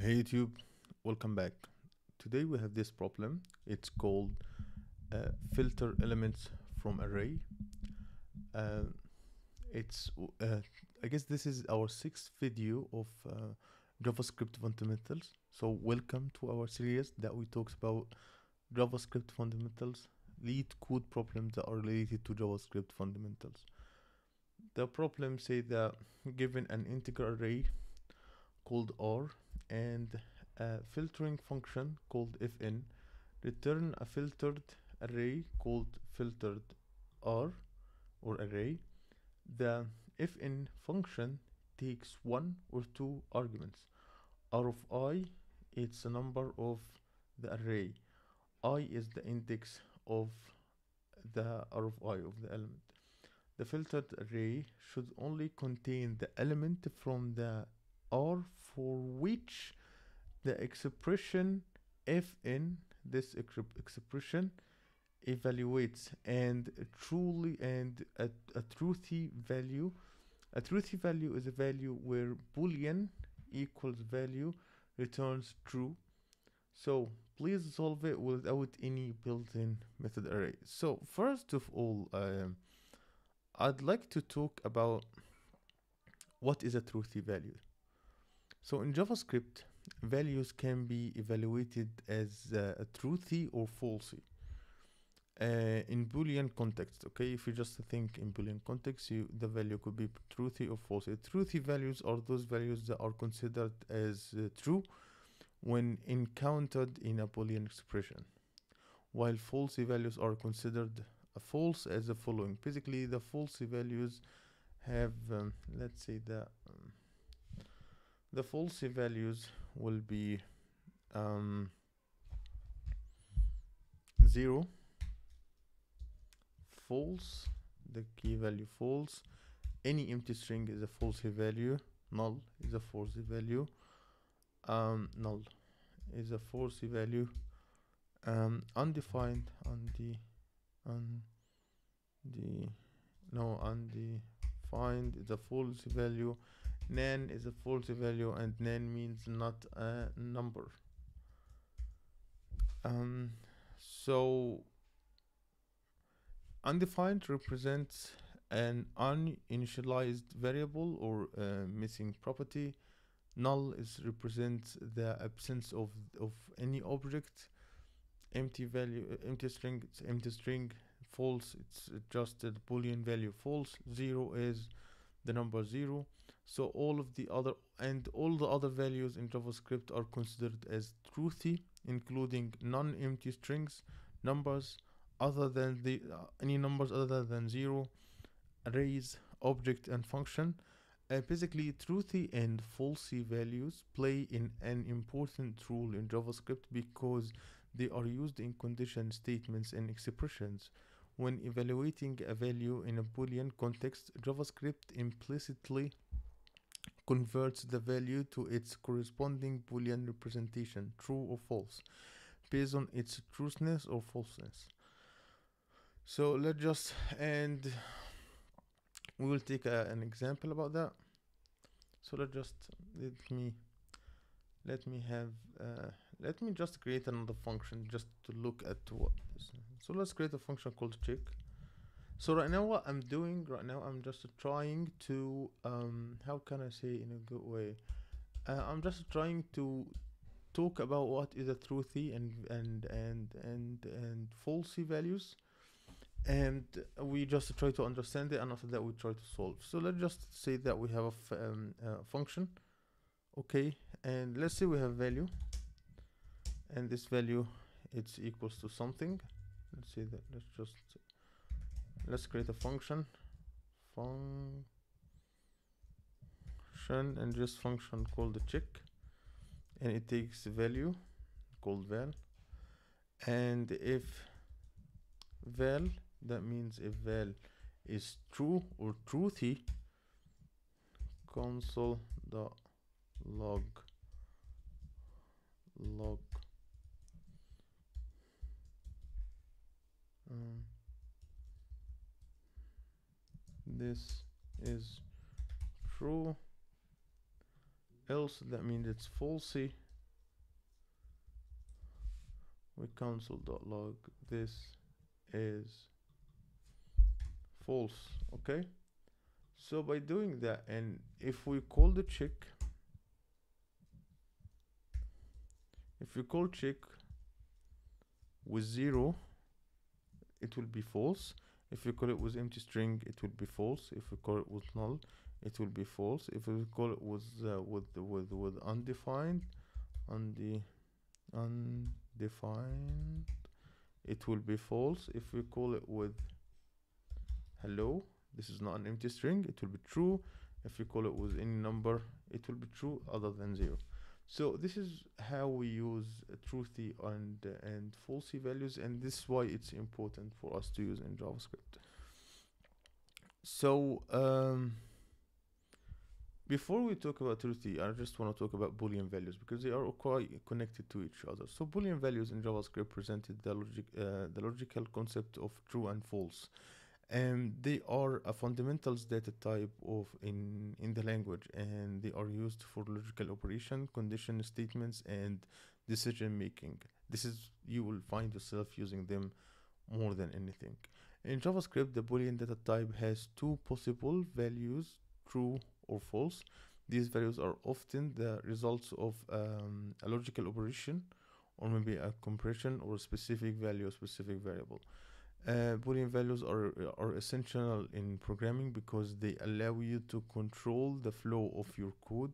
Hey YouTube, welcome back. Today we have this problem. It's called filter elements from array. Uh, it's I guess this is our sixth video of JavaScript fundamentals. So welcome to our series that we talked about JavaScript fundamentals, Leetcode problems that are related to JavaScript fundamentals. The problem say that given an integer array called R and a filtering function called fn, return a filtered array called filtered R or array. The fn function takes one or two arguments. R of I, it's a number of the array. I is the index of the R of I of the element. The filtered array should only contain the element from the R for which the expression fn, this expression evaluates, and a truthy value. A truthy value is a value where boolean equals value returns true. So please solve it without any built-in method array. So first of all, I'd like to talk about what is a truthy value. So in JavaScript, values can be evaluated as a truthy or falsy. In Boolean context, okay, if you just think in Boolean context, the value could be truthy or falsy. Truthy values are those values that are considered as true when encountered in a Boolean expression, while falsy values are considered false as the following. Basically, the falsy values have, let's say that the falsy values will be 0, false, the key value false, any empty string is a falsy value, null is a falsy value, null is a falsy value, undefined, undefined is a falsy value, nan is a falsy value, and nan means not a number. So undefined represents an uninitialized variable or missing property. Null represents the absence of any object. Empty value, empty string, it's empty string. False, it's just a Boolean value false. 0 is the number 0. So all the other values in JavaScript are considered as truthy, including non-empty strings, numbers other than any numbers other than 0, arrays, object, and function. Basically, truthy and falsy values play in an important role in JavaScript because they are used in condition statements and expressions. When evaluating a value in a Boolean context, JavaScript implicitly converts the value to its corresponding Boolean representation, true or false, based on its truthiness or falseness. So let's just, and we will take an example about that. So let me just create another function just to look at what this. So let's create a function called check. So right now what I'm doing I'm just trying to how can I say in a good way, I'm just trying to talk about what is a truthy and falsy values, and we just try to understand it, and after that we try to solve. So let's just say that we have a function, okay, and let's say we have value, and this value it's equals to something. Let's say that let's create a function and just function called the check, and it takes a value called val, and if val, that means if val is true or truthy, console.log this is true, else that means it's falsy, we console.log this is false. Okay, so by doing that, and if we call the check, if we call check with 0, it will be false. If we call it with empty string, it will be false. If we call it with null, it will be false. If we call it with undefined, undefined, it will be false. If we call it with hello, this is not an empty string, it will be true. If we call it with any number, it will be true other than 0. So this is how we use truthy and falsy values, and this is why it's important for us to use in JavaScript. So before we talk about truthy, I just want to talk about Boolean values because they are quite connected to each other. So Boolean values in JavaScript presented the logical concept of true and false. And they are a fundamentals data type in the language, and they are used for logical operation, condition statements, and decision making. This is, you will find yourself using them more than anything. In JavaScript, the Boolean data type has two possible values, true or false. These values are often the results of a logical operation, or maybe a compression or a specific value, a specific variable. Boolean values are essential in programming because they allow you to control the flow of your code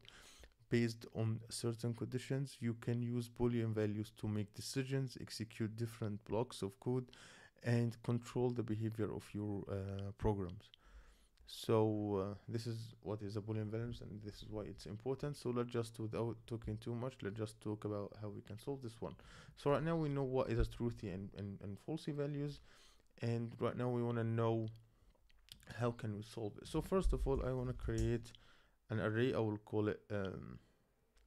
based on certain conditions. You can use Boolean values to make decisions, execute different blocks of code, and control the behavior of your programs. So this is what is a Boolean values, and this is why it's important. So let's just, without talking too much, let's just talk about how we can solve this one. So right now we know what is a truthy and falsy values. And right now we want to know how can we solve it. So first of all, I want to create an array. I will call it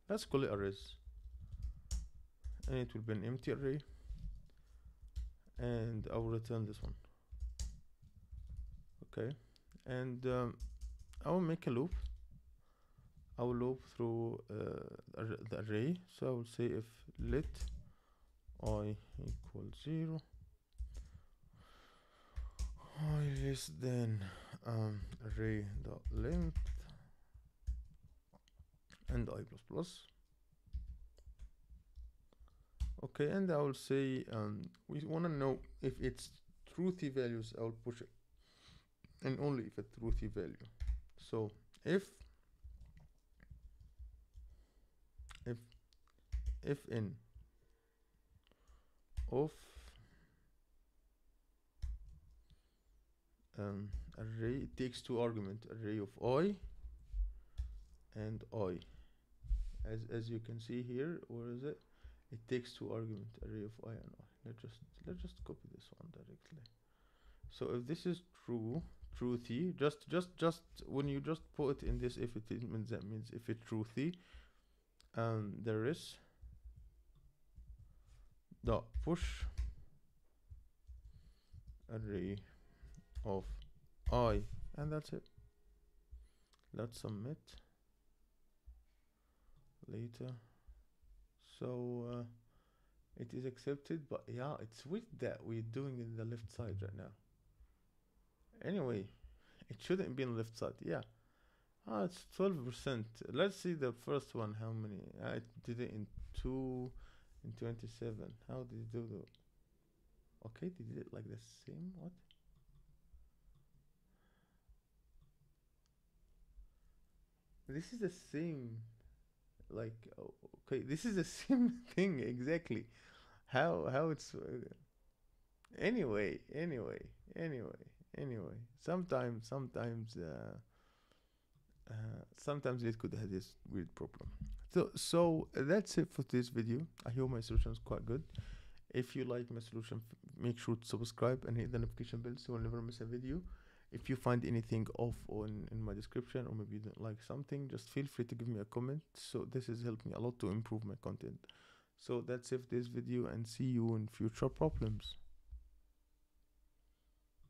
let's call it arrays, and it will be an empty array, and I will return this one. Okay, and I will make a loop. I will loop through the array. So I will say if let I equals 0, I less than array dot length and I plus plus. Okay, and I will say we want to know if it's truthy values. I will push it, and only if a truthy value. So if in of array, it takes two arguments, array of I and I. As you can see here, where is it? It takes two arguments, array of I and I. Let's just copy this one directly. So if this is true, truthy, just when you just put it in this if it means, that means if it's truthy, there is dot push array of I, and that's it. Let's submit later. So it is accepted, but yeah, it's weird that we're doing it in the left side right now. Anyway, it shouldn't be on the left side. Yeah, it's 12%. Let's see the first one. How many? I did it in 27. How did it do that? Okay, they did it like the same. What? This is the same. Like, okay, this is the same thing exactly. How it's anyway. Sometimes Leetcode has this weird problem. So that's it for this video. I hope my solution is quite good. If you like my solution, make sure to subscribe and hit the notification bell so you'll never miss a video. If you find anything off in my description, or maybe you don't like something, just feel free to give me a comment. So this has helped me a lot to improve my content. So that's it for this video, and see you in future problems.